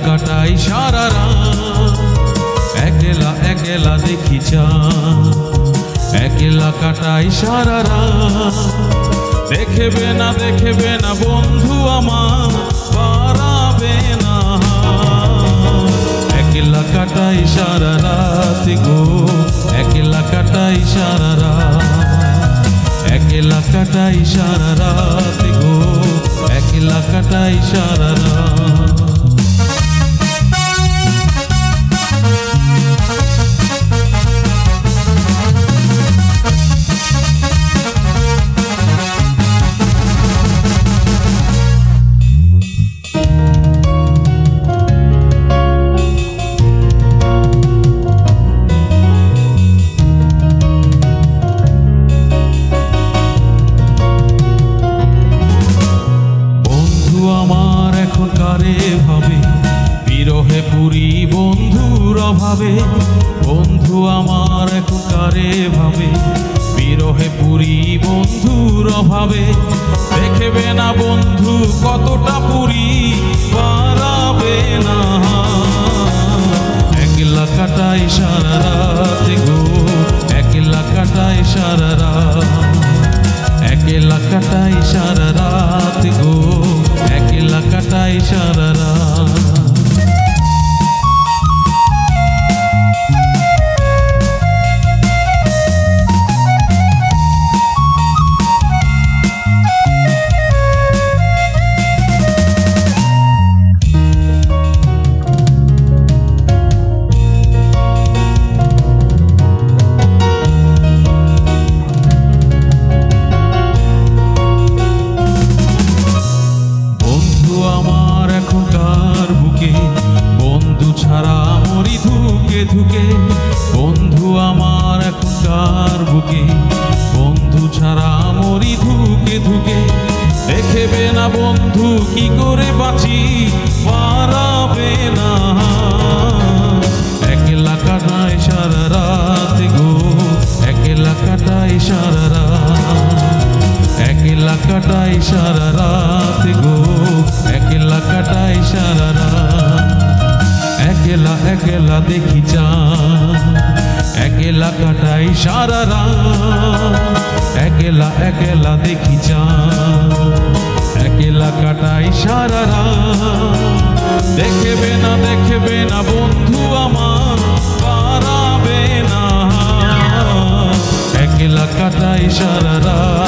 কাটাই সারা রাত, একলা একলা দেখি চাঁদ, একলা কাটাই সারা রাত। দেখবে না বন্ধু আমার পারাবে না, একলা কাটাই সারা রাত গো, একলা কাটাই সারা রাত, একলা কাটাই সারা রাত গো, একলা কাটাই সারা রাত। আমার এখন কারে ভাবে বিরহে পুরি বন্ধুর অভাবে, বন্ধু আমার এখন কারে ভাবে বিরহে পুরি বন্ধুর অভাবে। দেখবে না বন্ধু কতটা পুরি পারাবে না, একলা কাটাই সারা রাত গো, একলা কাটাই সারা রাত, একলা কাটাই সারা রাত গো, একলা কাটাই সারা রাত। আমার এখন কার বুকে বন্ধু ছাড়া মরি ধুকে ধুকে, বন্ধু আমার এখন কার বুকে বন্ধু ছাড়া মরি ধুকে ধুকে। দেখবে না বন্ধু কি করে বাঁচি পারাবে না, একলা কাটাই সারা রাত গো, একলা কাটাই সারা রাত, একলা কাটাই সারা রাত গো, একলা কাটাই সারা রাত। একলা একলা দেখি চাঁদ, একলা কাটাই সারা রাত, একলা একলা দেখি চাঁদ, একলা কাটাই সারা রাত। দেখবে না বন্ধু আমার পারাবে না, একলা কাটাই সারা রাত।